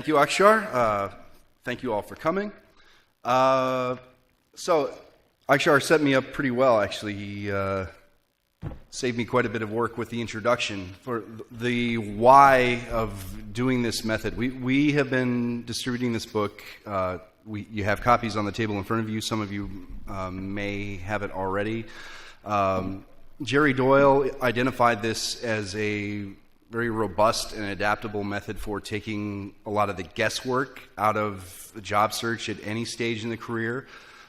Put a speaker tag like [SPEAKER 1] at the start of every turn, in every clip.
[SPEAKER 1] Thank you, Akshar. Thank you all for coming. So Akshar set me up pretty well, actually. He saved me quite a bit of work with the introduction for the why of doing this method. We have been distributing this book. You have copies on the table in front of you. Some of you may have it already. Jerry Doyle identified this as a very robust and adaptable method for taking a lot of the guesswork out of the job search at any stage in the career.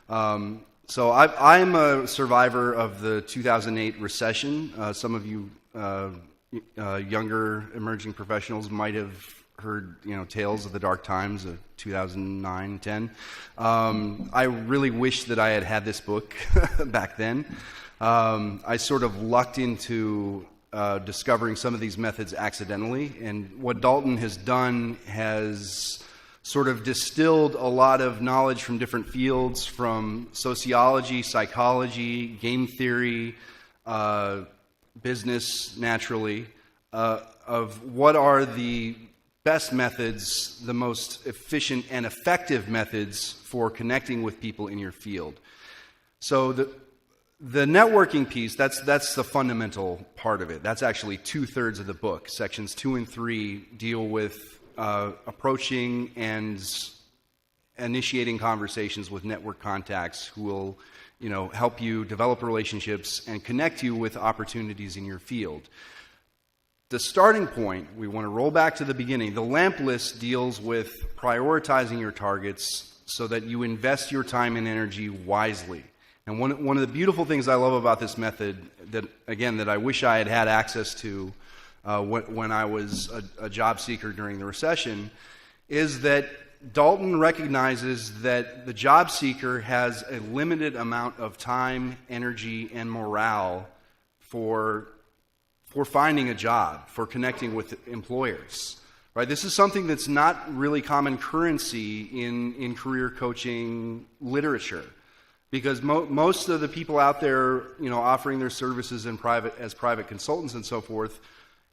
[SPEAKER 1] So I'm a survivor of the 2008 recession. Some of you younger emerging professionals might have heard, tales of the dark times of 2009, 10. I really wish that I had had this book back then. I sort of lucked into discovering some of these methods accidentally, and what Dalton has done has sort of distilled a lot of knowledge from different fields, from sociology, psychology, game theory, business, naturally, of what are the best methods, the most efficient and effective methods for connecting with people in your field. So the networking piece, that's the fundamental part of it. That's actually 2/3 of the book. Sections 2 and 3 deal with approaching and initiating conversations with network contacts who will, help you develop relationships and connect you with opportunities in your field. The starting point, we want to roll back to the beginning. The lamp list deals with prioritizing your targets so that you invest your time and energy wisely. And one of the beautiful things I love about this method that I wish I had had access to when I was a job seeker during the recession is that Dalton recognizes that the job seeker has a limited amount of time, energy, and morale for finding a job, for connecting with employers. Right? This is something that's not really common currency in career coaching literature. Because most of the people out there, offering their services as private consultants and so forth,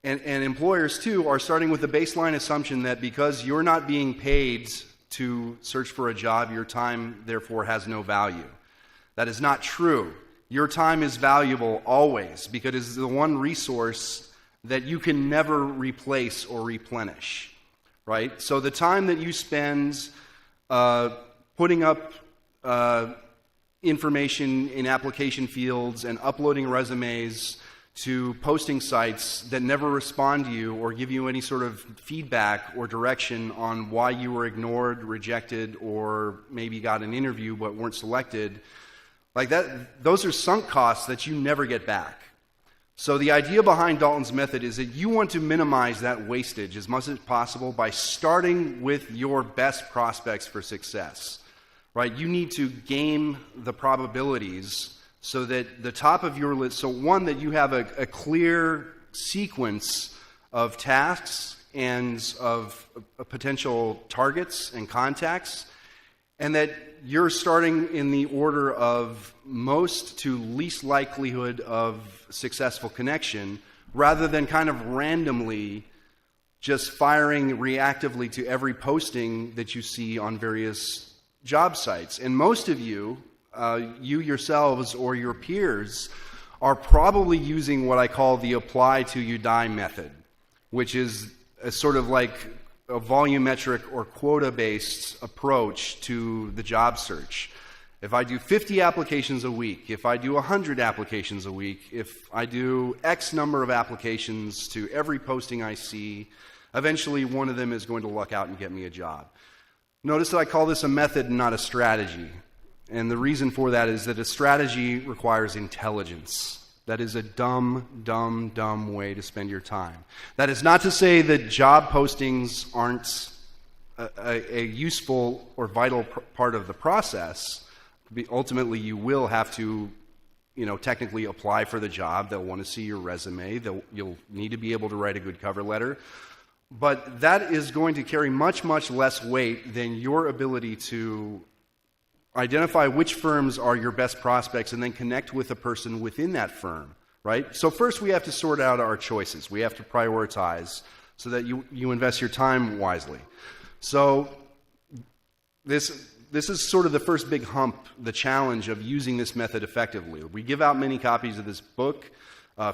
[SPEAKER 1] and employers too, are starting with the baseline assumption that because you're not being paid to search for a job, your time therefore has no value. That is not true. Your time is valuable always because it is the one resource that you can never replace or replenish. Right? So the time that you spend putting up information in application fields and uploading resumes to posting sites that never respond to you or give you any sort of feedback or direction on why you were ignored, rejected, or maybe got an interview but weren't selected, like that, those are sunk costs that you never get back. So the idea behind Dalton's method is that you want to minimize that wastage as much as possible by starting with your best prospects for success. Right? You need to game the probabilities so that the top of your list, so one, that you have a clear sequence of tasks and of potential targets and contacts, and that you're starting in the order of most to least likelihood of successful connection, rather than kind of randomly just firing reactively to every posting that you see on various job sites. And most of you, you yourselves or your peers, are probably using what I call the apply till you die method, which is a sort of like a volumetric or quota-based approach to the job search. If I do 50 applications a week, if I do 100 applications a week, if I do X number of applications to every posting I see, eventually one of them is going to luck out and get me a job. Notice that I call this a method and not a strategy. And the reason for that is that a strategy requires intelligence. That is a dumb way to spend your time. That is not to say that job postings aren't a useful or vital part of the process. Ultimately, you will have to, technically apply for the job. They'll want to see your resume. You'll need to be able to write a good cover letter. But that is going to carry much less weight than your ability to identify which firms are your best prospects and then connect with a person within that firm, right? So first we have to sort out our choices. We have to prioritize so that you invest your time wisely. So this is sort of the first big hump, the challenge of using this method effectively. We give out many copies of this book.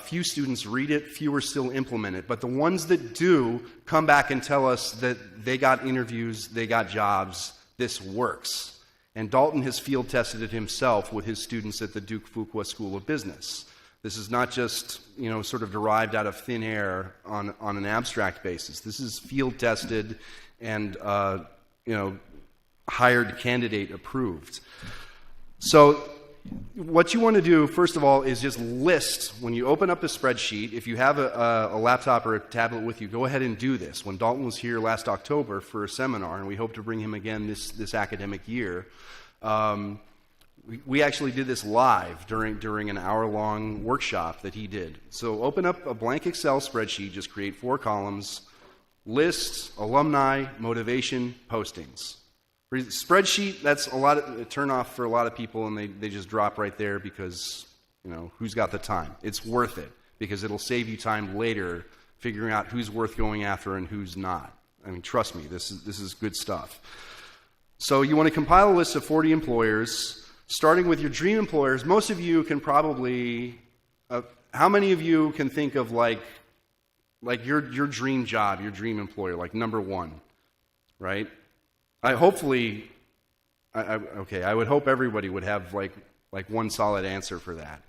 [SPEAKER 1] Few students read it, fewer still implement it. But the ones that do come back and tell us that they got interviews, they got jobs, this works. And Dalton has field tested it himself with his students at the Duke Fuqua School of Business. This is not just, sort of derived out of thin air on an abstract basis. This is field tested and, hired candidate approved. So what you want to do, first of all, is just list, when you open up the spreadsheet, if you have a laptop or a tablet with you, go ahead and do this. When Dalton was here last October for a seminar, and we hope to bring him again this academic year, we actually did this live during an hour-long workshop that he did. So open up a blank Excel spreadsheet, just create 4 columns, list, alumni, motivation, postings. Spreadsheet, that's a turn off for a lot of people, and they just drop right there because, who's got the time? It's worth it because it'll save you time later figuring out who's worth going after and who's not. I mean, trust me, this is good stuff. So you want to compile a list of 40 employers, starting with your dream employers. Most of you can probably, how many of you can think of like your dream job, your dream employer, like number 1, right? I would hope everybody would have like one solid answer for that.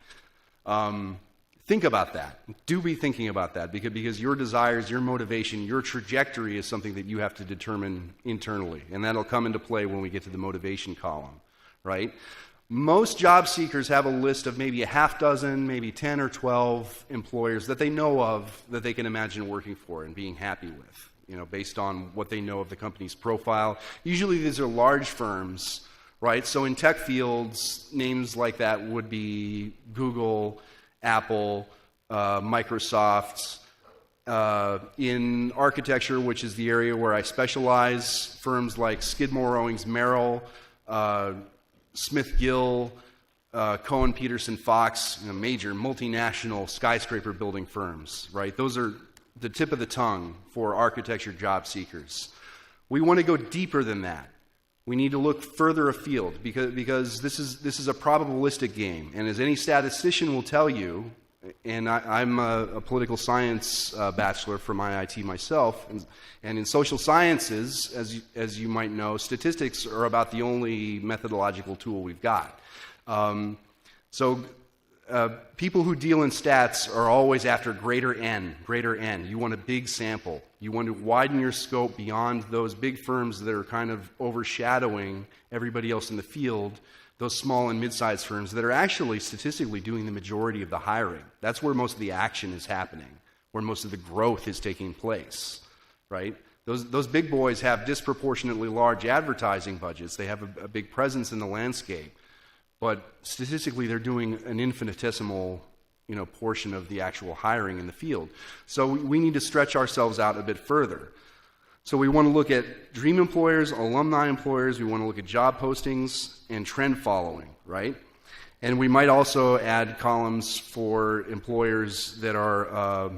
[SPEAKER 1] Think about that. Do be thinking about that because your desires, your motivation, your trajectory is something that you have to determine internally, and that'll come into play when we get to the motivation column, right? Most job seekers have a list of maybe a half dozen, maybe 10 or 12 employers that they know of that they can imagine working for and being happy with. Based on what they know of the company's profile. Usually these are large firms, right? So in tech fields, names like that would be Google, Apple, Microsoft. In architecture, which is the area where I specialize, firms like Skidmore, Owings, Merrill, Smith Gill, Cohen, Peterson, Fox, major multinational skyscraper building firms, right? Those are the tip of the tongue for architecture job seekers. We want to go deeper than that. We need to look further afield because this is a probabilistic game. And as any statistician will tell you, and I'm a political science bachelor from IIT myself, and in social sciences, as you might know, statistics are about the only methodological tool we've got. People who deal in stats are always after greater N. You want a big sample. You want to widen your scope beyond those big firms that are kind of overshadowing everybody else in the field, those small and mid-sized firms that are actually statistically doing the majority of the hiring. That's where most of the action is happening, where most of the growth is taking place, right? Those big boys have disproportionately large advertising budgets. They have a big presence in the landscape. But statistically, they're doing an infinitesimal, portion of the actual hiring in the field. So we need to stretch ourselves out a bit further. So we want to look at dream employers, alumni employers. We want to look at job postings and trend following, right? And we might also add columns for employers that are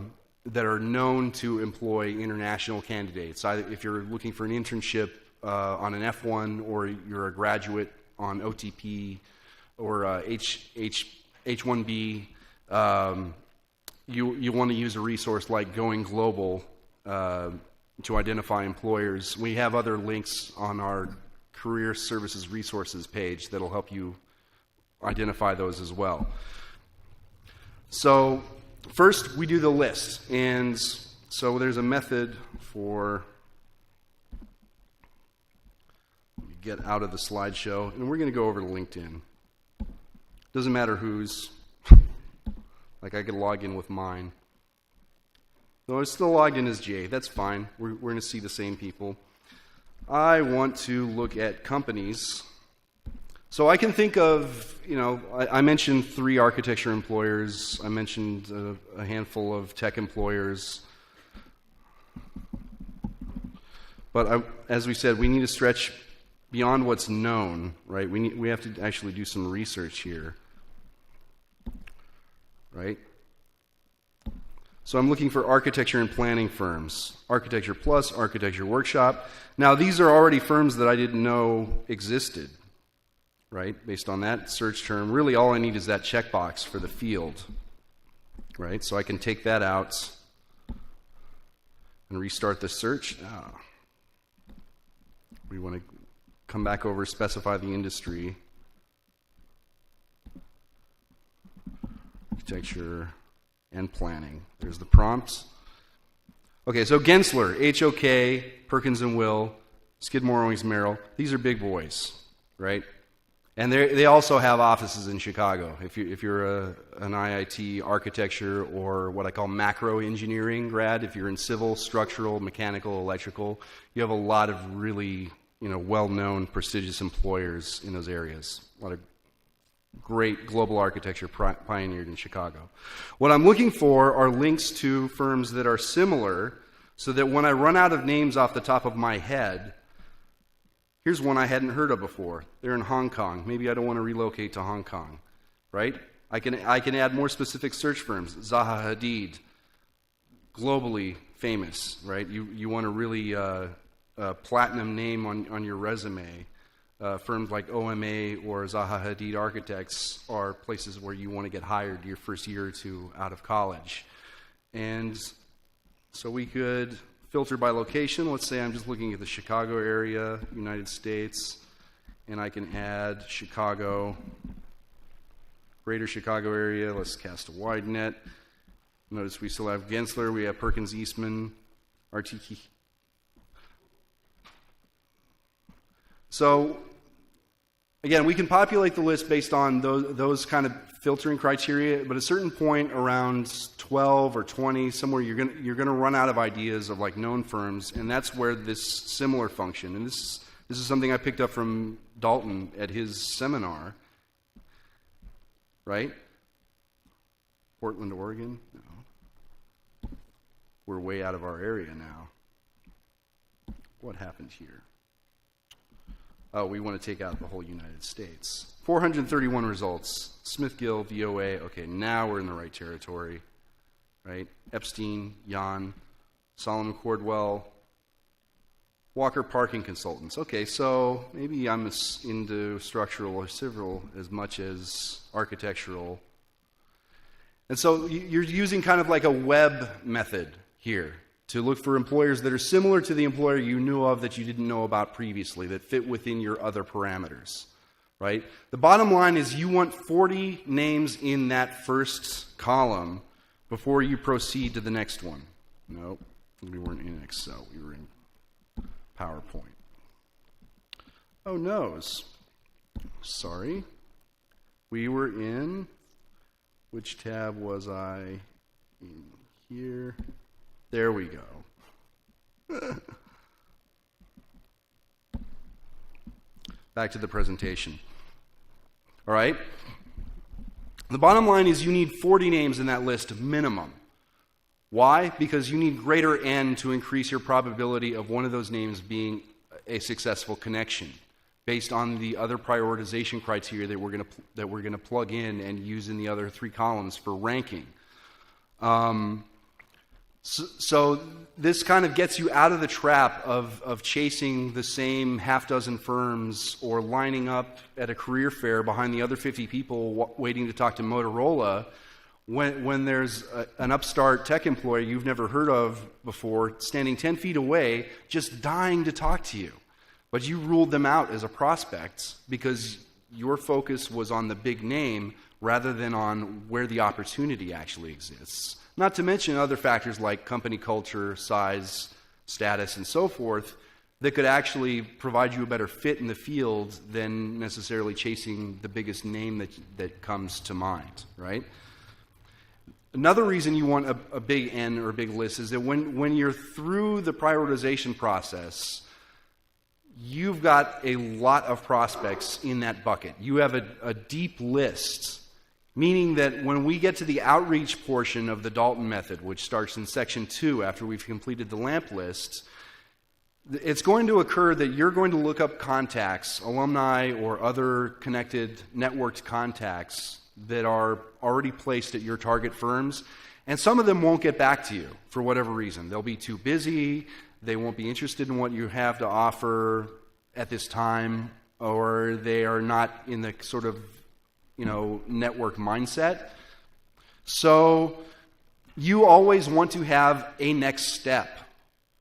[SPEAKER 1] known to employ international candidates. If you're looking for an internship on an F1 or you're a graduate on OTP, or H-1B, you want to use a resource like Going Global to identify employers. We have other links on our Career Services Resources page that'll help you identify those as well. So first, we do the list. And so there's a method for... get out of the slideshow, and we're going to go over to LinkedIn. Doesn't matter whose. Like I could log in with mine. Though I still logged in as Jay. That's fine. We're going to see the same people. I want to look at companies. So I can think of, I mentioned 3 architecture employers. I mentioned a handful of tech employers. But as we said, we need to stretch beyond what's known, right? We have to actually do some research here, right? So I'm looking for architecture and planning firms. Architecture Plus, Architecture Workshop. Now these are already firms that I didn't know existed, right? Based on that search term, really all I need is that checkbox for the field, right? So I can take that out and restart the search. We want to come back over, specify the industry. Architecture and planning. There's the prompts. Okay, so Gensler, HOK, Perkins and Will, Skidmore, Owings Merrill. These are big boys, right? And they also have offices in Chicago. If you're an IIT architecture or what I call macro engineering grad, if you're in civil, structural, mechanical, electrical, you have a lot of really well-known, prestigious employers in those areas. A lot of great global architecture pioneered in Chicago. What I'm looking for are links to firms that are similar so that when I run out of names off the top of my head, here's one I hadn't heard of before. They're in Hong Kong. Maybe I don't want to relocate to Hong Kong, right? I can add more specific search firms. Zaha Hadid, globally famous, right? You want a really platinum name on your resume. Firms like OMA or Zaha Hadid Architects are places where you want to get hired your first year or two out of college. And so we could filter by location. Let's say I'm just looking at the Chicago area, United States, and I can add Chicago, greater Chicago area. Let's cast a wide net. Notice we still have Gensler, we have Perkins Eastman, RTT. So, again, we can populate the list based on those kind of filtering criteria, but at a certain point around 12 or 20, somewhere you're going to run out of ideas of like known firms, and that's where this similar function, and this is something I picked up from Dalton at his seminar, right? Portland, Oregon? No. We're way out of our area now. What happened here? Oh, we want to take out the whole United States. 431 results. Smith-Gill, VOA. Okay, now we're in the right territory, right? Epstein, Jan, Solomon Cordwell, Walker Parking Consultants. Okay, so maybe I'm into structural or civil as much as architectural. And so you're using kind of like a web method here to look for employers that are similar to the employer you knew of that you didn't know about previously, that fit within your other parameters, right? The bottom line is you want 40 names in that first column before you proceed to the next one. Nope, we weren't in Excel, we were in PowerPoint. Oh, noes. Sorry. We were in, which tab was I in here? There we go. Back to the presentation. All right? The bottom line is you need 40 names in that list minimum. Why? Because you need greater N to increase your probability of one of those names being a successful connection based on the other prioritization criteria that we're going to plug in and use in the other three columns for ranking. So this kind of gets you out of the trap of chasing the same half dozen firms or lining up at a career fair behind the other 50 people waiting to talk to Motorola when there's an upstart tech employee you've never heard of before standing 10 feet away just dying to talk to you. But you ruled them out as a prospect because your focus was on the big name rather than on where the opportunity actually exists. Not to mention other factors like company culture, size, status, and so forth that could actually provide you a better fit in the field than necessarily chasing the biggest name that comes to mind, right? Another reason you want a big N or a big list is that when you're through the prioritization process, you've got a lot of prospects in that bucket. You have a deep list. Meaning that when we get to the outreach portion of the Dalton method, which starts in section 2 after we've completed the lamp list, it's going to occur that you're going to look up contacts, alumni or other connected networked contacts that are already placed at your target firms, And some of them won't get back to you for whatever reason. They'll be too busy, they won't be interested in what you have to offer at this time, or they are not in the sort of, network mindset. So you always want to have a next step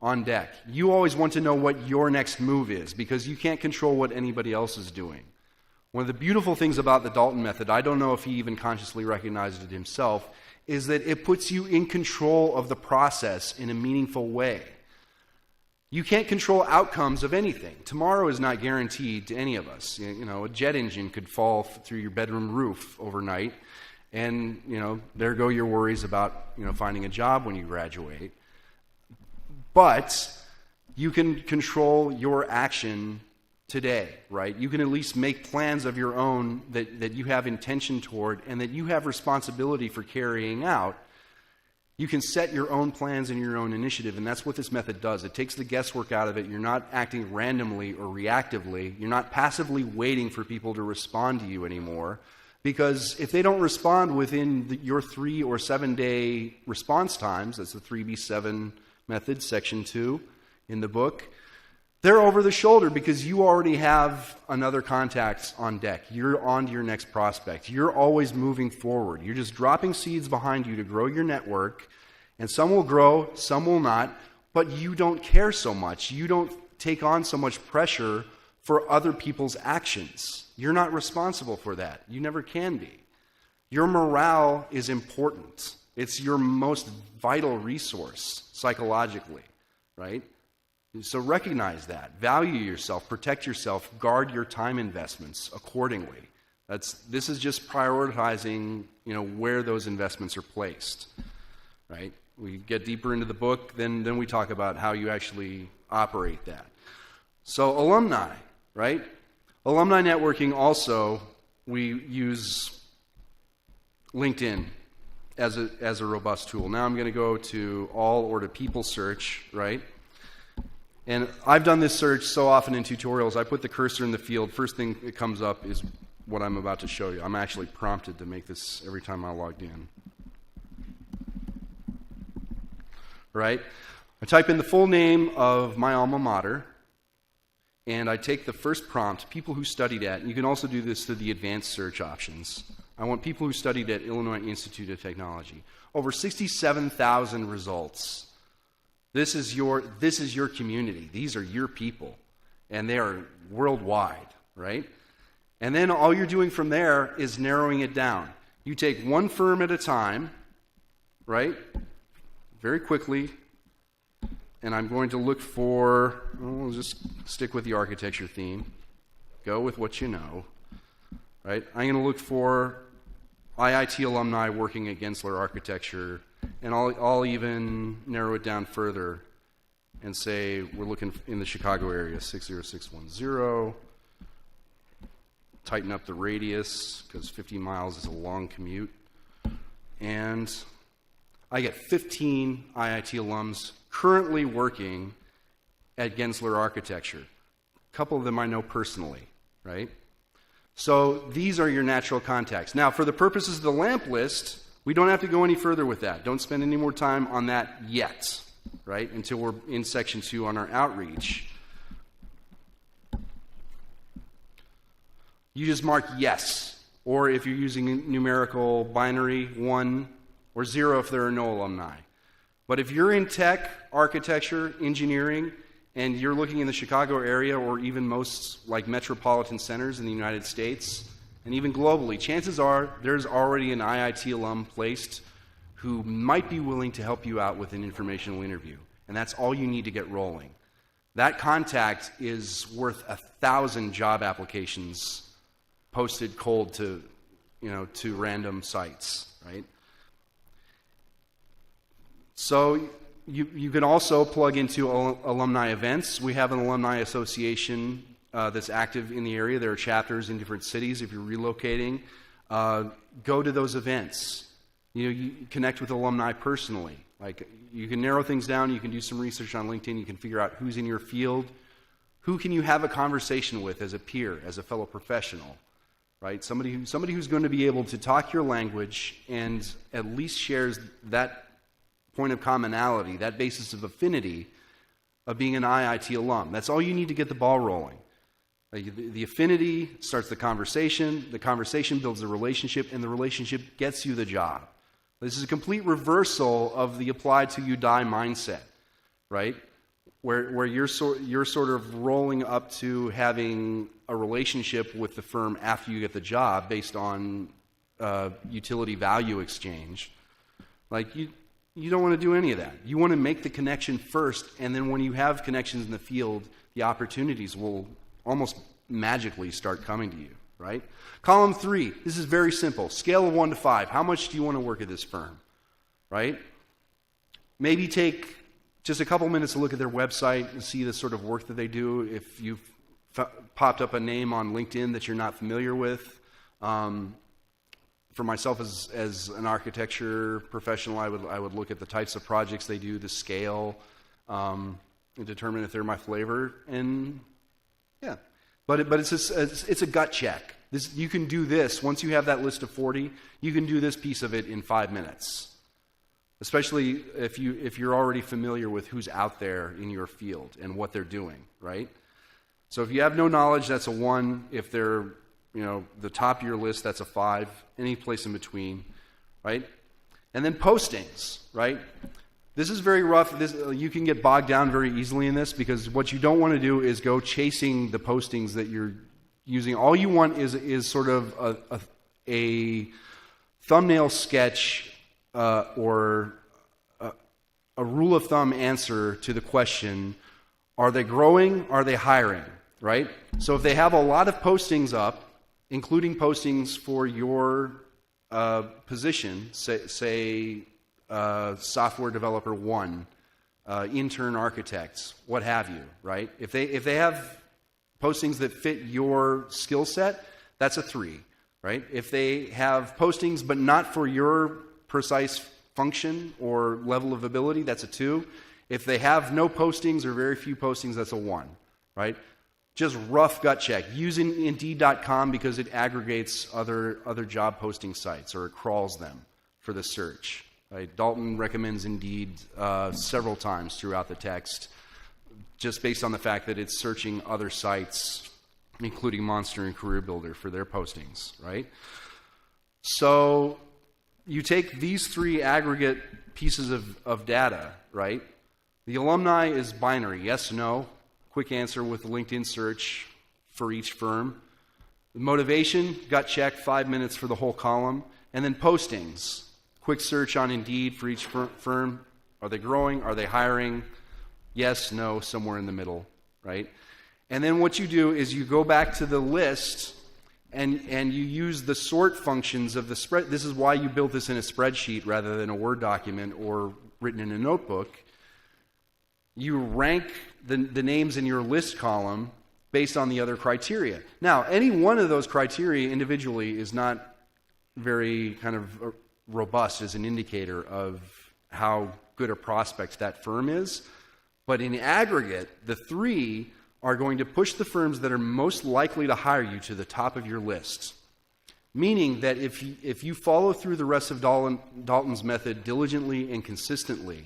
[SPEAKER 1] on deck. You always want to know what your next move is, because you can't control what anybody else is doing. One of the beautiful things about the Dalton method, I don't know if he even consciously recognized it himself, is that it puts you in control of the process in a meaningful way. You can't control outcomes of anything. Tomorrow is not guaranteed to any of us. A jet engine could fall through your bedroom roof overnight, and, there go your worries about, finding a job when you graduate. But you can control your action today, right? You can at least make plans of your own that you have intention toward and that you have responsibility for carrying out. You can set your own plans and your own initiative, and that's what this method does. It takes the guesswork out of it. You're not acting randomly or reactively. You're not passively waiting for people to respond to you anymore, because if they don't respond within your 3 or 7 day response times, that's the 3B7 method, section 2 in the book, they're over the shoulder because you already have another contact on deck. You're on to your next prospect. You're always moving forward. You're just dropping seeds behind you to grow your network, and some will grow, some will not, but you don't care so much. You don't take on so much pressure for other people's actions. You're not responsible for that. You never can be. Your morale is important. It's your most vital resource psychologically, right? So recognize that. Value yourself. Protect yourself. Guard your time investments accordingly. This is just prioritizing, where those investments are placed, right? We get deeper into the book, then we talk about how you actually operate that. So alumni, right? Alumni networking also, we use LinkedIn as a robust tool. Now I'm going to go to all or to people search, right? And I've done this search so often in tutorials, I put the cursor in the field. First thing that comes up is what I'm about to show you. I'm actually prompted to make this every time I logged in. Right? I type in the full name of my alma mater, and I take the first prompt, people who studied at, and you can also do this through the advanced search options. I want people who studied at Illinois Institute of Technology. Over 67,000 results. This is your community. These are your people, and they are worldwide, right? And then all you're doing from there is narrowing it down. You take one firm at a time, right? Very quickly, and I'm going to look for, we'll just stick with the architecture theme. Go with what you know, right? I'm going to look for IIT alumni working at Gensler Architecture, and I'll even narrow it down further and say we're looking in the Chicago area, 60610. Tighten up the radius because 50 miles is a long commute. And I get 15 IIT alums currently working at Gensler Architecture. A couple of them I know personally, right? So these are your natural contacts. Now, for the purposes of the lamp list, we don't have to go any further with that. Don't spend any more time on that yet, right? Until we're in section 2 on our outreach. You just mark yes, or if you're using numerical binary, 1 or 0 if there are no alumni. But if you're in tech, architecture, engineering, and you're looking in the Chicago area or even most like metropolitan centers in the United States, and even globally, chances are there's already an IIT alum placed who might be willing to help you out with an informational interview. And that's all you need to get rolling. That contact is worth 1,000 job applications posted cold to random sites, right? So you can also plug into alumni events. We have an alumni association that's active in the area. There are chapters in different cities. If you're relocating, go to those events. You connect with alumni personally. Like, you can narrow things down. You can do some research on LinkedIn. You can figure out who's in your field. Who can you have a conversation with as a peer, as a fellow professional, right? Somebody who's going to be able to talk your language and at least shares that point of commonality, that basis of affinity of being an IIT alum. That's all you need to get the ball rolling. The affinity starts the conversation builds the relationship, and the relationship gets you the job. This is a complete reversal of the apply till you die mindset, right? Where you're sort of rolling up to having a relationship with the firm after you get the job based on utility value exchange. Like you don't want to do any of that. You want to make the connection first, and then when you have connections in the field, the opportunities will almost magically start coming to you, right? Column 3, this is very simple. Scale of 1 to 5. How much do you want to work at this firm, right? Maybe take just a couple minutes to look at their website and see the sort of work that they do. If you've popped up a name on LinkedIn that you're not familiar with, for myself as an architecture professional, I would look at the types of projects they do, the scale, and determine if they're my flavor. And yeah, but it's a gut check. You can do this once you have that list of 40. You can do this piece of it in 5 minutes, especially if you're already familiar with who's out there in your field and what they're doing, right? So if you have no knowledge, that's a 1. If they're the top of your list, that's a 5. Any place in between, right? And then postings, right? This is very rough. You can get bogged down very easily in this, because what you don't want to do is go chasing the postings that you're using. All you want is sort of a thumbnail sketch or a rule of thumb answer to the question, are they growing? Are they hiring? Right? So if they have a lot of postings up, including postings for your position, say software developer 1, intern architects, what have you, right? If they have postings that fit your skill set, that's a 3, right? If they have postings but not for your precise function or level of ability, that's a 2. If they have no postings or very few postings, that's a 1, right? Just rough gut check. Using Indeed.com because it aggregates other job posting sites, or it crawls them for the search. Right? Dalton recommends Indeed several times throughout the text, just based on the fact that it's searching other sites, including Monster and Career Builder, for their postings. Right? So you take these 3 aggregate pieces of data. Right? The alumni is binary, yes, no. Quick answer with a LinkedIn search for each firm. The motivation, gut check, 5 minutes for the whole column. And then postings, quick search on Indeed for each firm. Are they growing? Are they hiring? Yes, no, somewhere in the middle, right? And then what you do is you go back to the list and you use the sort functions of the spread. This is why you built this in a spreadsheet rather than a Word document or written in a notebook. You rank the names in your list column based on the other criteria. Now, any one of those criteria individually is not very kind of robust as an indicator of how good a prospect that firm is. But in aggregate, the 3 are going to push the firms that are most likely to hire you to the top of your list. Meaning that if you follow through the rest of Dalton's method diligently and consistently,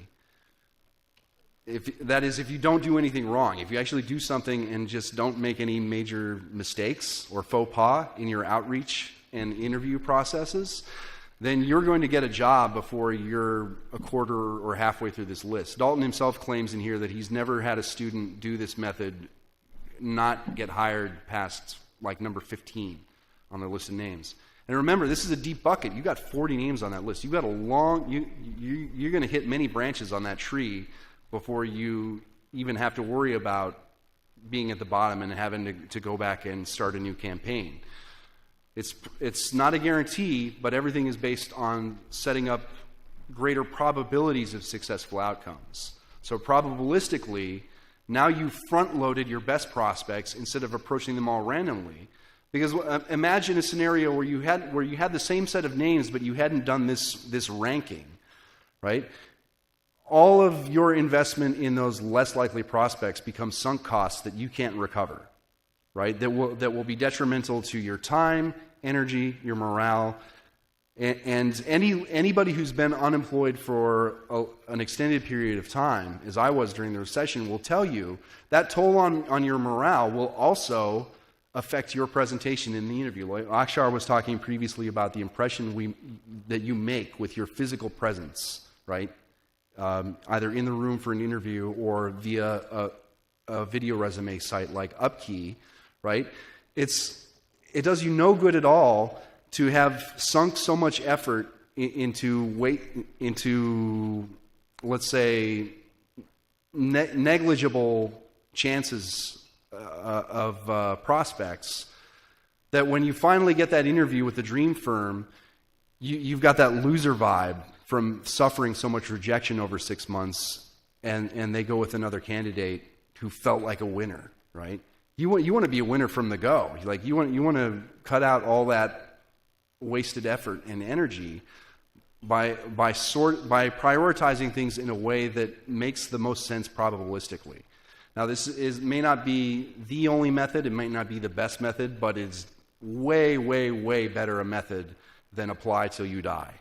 [SPEAKER 1] if you don't do anything wrong, if you actually do something and just don't make any major mistakes or faux pas in your outreach and interview processes, then you're going to get a job before you're a quarter or halfway through this list. Dalton himself claims in here that he's never had a student do this method not get hired past like number 15 on the list of names. And remember, this is a deep bucket. You got 40 names on that list. You've got you're going to hit many branches on that tree before you even have to worry about being at the bottom and having to go back and start a new campaign. It's not a guarantee, but everything is based on setting up greater probabilities of successful outcomes. So probabilistically, now you've front-loaded your best prospects instead of approaching them all randomly. Because imagine a scenario where you had the same set of names, but you hadn't done this ranking, right? All of your investment in those less likely prospects becomes sunk costs that you can't recover, right? That will be detrimental to your time, energy, your morale, And anybody who's been unemployed for an extended period of time, as I was during the recession, will tell you that toll on your morale will also affect your presentation in the interview. Like Akshar was talking previously about the impression that you make with your physical presence, right? Either in the room for an interview or via a video resume site like Upkey, right? It does you no good at all to have sunk so much effort into let's say, negligible chances of prospects, that when you finally get that interview with the dream firm, you've got that loser vibe from suffering so much rejection over 6 months, and they go with another candidate who felt like a winner, right? You want to be a winner from the go. Like you want to cut out all that wasted effort and energy by prioritizing things in a way that makes the most sense probabilistically. Now, this may not be the only method, it might not be the best method, but it's way, way, way better a method than apply till you die.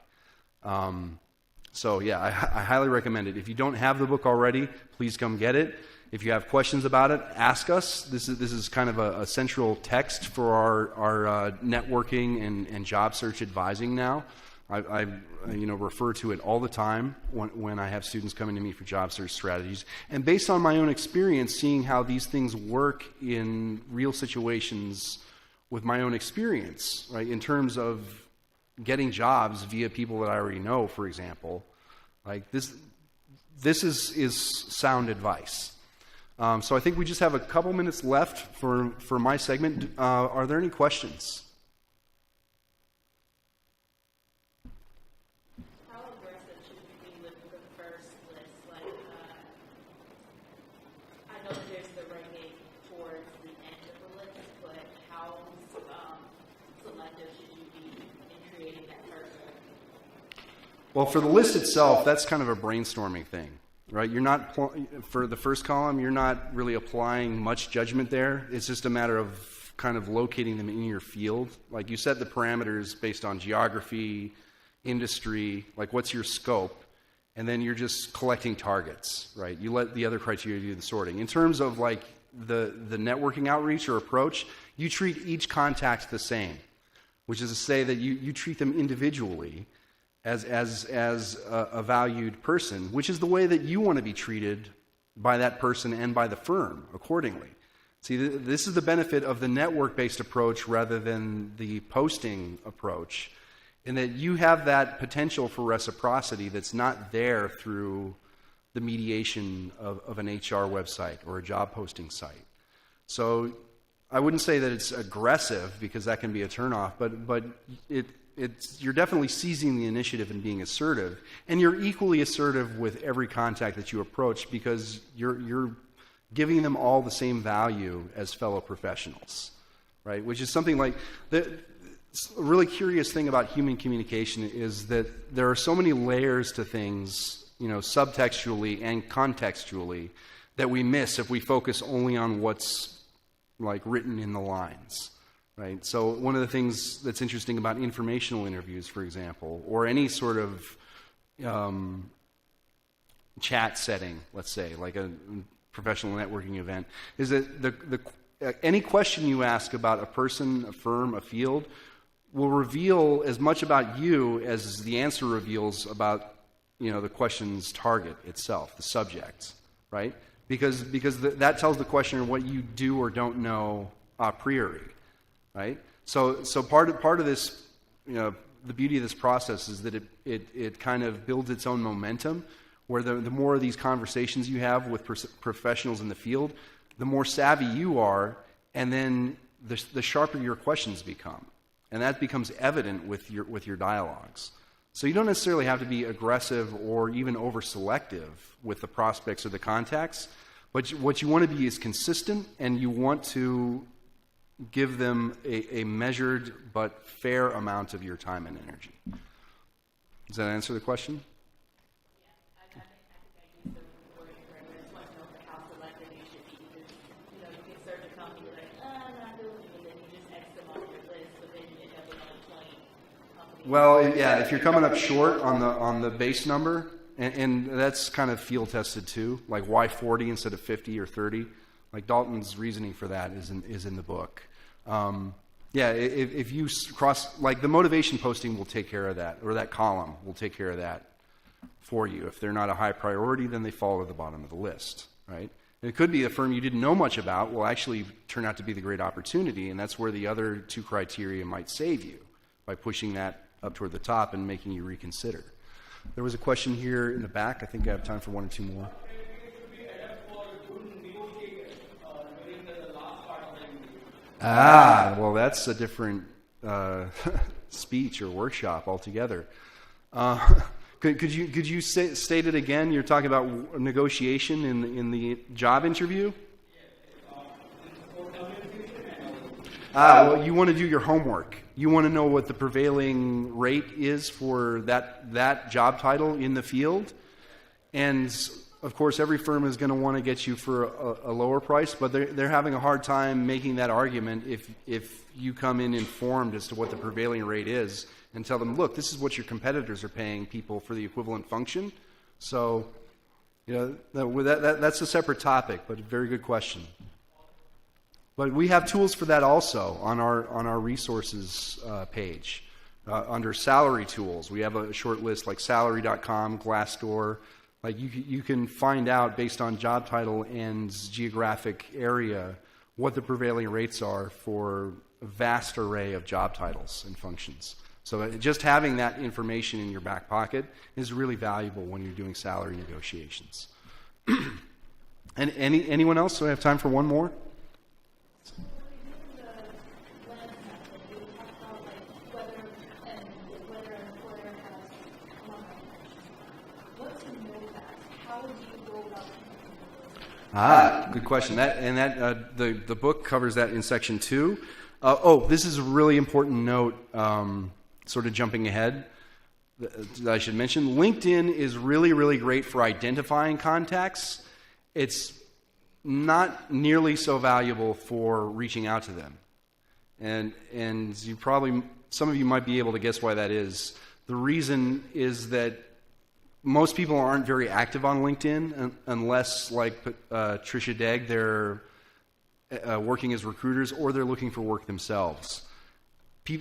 [SPEAKER 1] So yeah, I highly recommend it. If you don't have the book already, please come get it. If you have questions about it, ask us. This is kind of a central text for our networking and job search advising now. I refer to it all the time when I have students coming to me for job search strategies. And based on my own experience, seeing how these things work in real situations with my own experience, right, in terms of getting jobs via people that I already know, for example, like this is sound advice. So I think we just have a couple minutes left for my segment. Are there any questions?
[SPEAKER 2] How aggressive should you be with the first list? Like, I know that there's the ranking towards the end of the list, but how selective should you be in creating that first one?
[SPEAKER 1] Well, for the list itself, that's kind of a brainstorming thing. Right, you're not for the first column. You're not really applying much judgment there. It's just a matter of kind of locating them in your field. Like you set the parameters based on geography, industry, like what's your scope, and then you're just collecting targets. Right, you let the other criteria do the sorting. In terms of like the networking outreach or approach, you treat each contact the same, which is to say that you treat them individually as a valued person, which is the way that you want to be treated by that person and by the firm accordingly. See, this is the benefit of the network-based approach rather than the posting approach, in that you have that potential for reciprocity that's not there through the mediation of an HR website or a job posting site. So I wouldn't say that it's aggressive, because that can be a turnoff, but you're definitely seizing the initiative and being assertive, and you're equally assertive with every contact that you approach, because you're giving them all the same value as fellow professionals, right? Which is something like a really curious thing about human communication is that there are so many layers to things, subtextually and contextually, that we miss if we focus only on what's like written in the lines. Right. So one of the things that's interesting about informational interviews, for example, or any sort of chat setting, let's say, like a professional networking event, is that any question you ask about a person, a firm, a field, will reveal as much about you as the answer reveals about the question's target itself, the subject, right? Because that tells the questioner what you do or don't know a priori. Right? So part of this, the beauty of this process is that it kind of builds its own momentum, where the more of these conversations you have with professionals in the field, the more savvy you are, and then the sharper your questions become. And that becomes evident with your dialogues. So you don't necessarily have to be aggressive or even over-selective with the prospects or the contacts, but what you want to be is consistent, and you want to give them a measured but fair amount of your time and energy. Does that answer the question?
[SPEAKER 2] Yeah, I think I used the word incorrectly. I just want to know how selective you should be. Because, you can search a company, you're like, I'm not doing it, and then you just X them off your list, but then you end up with only 20 companies
[SPEAKER 1] Well, yeah, if you're coming up short on the base number, and that's kind of field tested too, like why 40 instead of 50 or 30, like Dalton's reasoning for that is in the book. Yeah, if you cross, like the motivation posting will take care of that, or that column will take care of that for you. If they're not a high priority, then they fall to the bottom of the list, right? And it could be a firm you didn't know much about will actually turn out to be the great opportunity, and that's where the other two criteria might save you, by pushing that up toward the top and making you reconsider. There was a question here in the back. I think I have time for one or two more. Well, that's a different speech or workshop altogether. Could you state it again? You're talking about negotiation in the job interview? Well, you want to do your homework. You want to know what the prevailing rate is for that job title in the field. And, of course, every firm is going to want to get you for a lower price, but they're having a hard time making that argument if you come in informed as to what the prevailing rate is and tell them, look, this is what your competitors are paying people for the equivalent function. So, that's a separate topic, but a very good question. But we have tools for that also on our resources page. Under salary tools, we have a short list like salary.com, Glassdoor. Like you can find out based on job title and geographic area what the prevailing rates are for a vast array of job titles and functions. So just having that information in your back pocket is really valuable when you're doing salary negotiations. And anyone else? Do I have time for one more? Good question. The book covers that in section 2. This is a really important note, sort of jumping ahead, that I should mention. LinkedIn is really, really great for identifying contacts. It's not nearly so valuable for reaching out to them. And some of you might be able to guess why that is. The reason is that most people aren't very active on LinkedIn unless, like Tricia Degg, they're working as recruiters or they're looking for work themselves.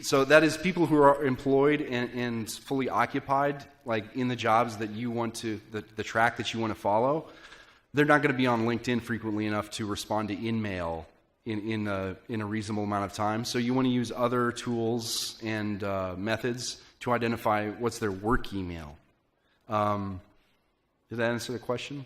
[SPEAKER 1] So that is people who are employed and fully occupied, like in the jobs that you want to, the track that you want to follow. They're not going to be on LinkedIn frequently enough to respond to InMail in a reasonable amount of time. So you want to use other tools and methods to identify what's their work email. Did that answer the question?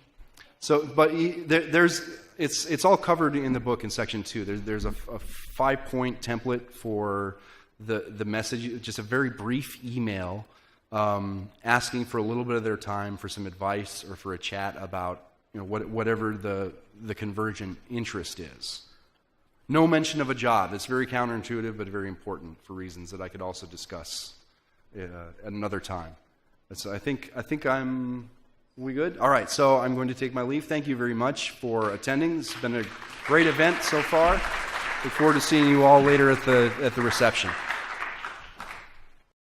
[SPEAKER 1] So, but it's all covered in the book in section 2. There's a 5-point template for the message, just a very brief email asking for a little bit of their time for some advice or for a chat about whatever the convergent interest is. No mention of a job. It's very counterintuitive, but very important for reasons that I could also discuss at another time. So I think we good? All right, so I'm going to take my leave. Thank you very much for attending. This has been a great event so far. Look forward to seeing you all later at the reception.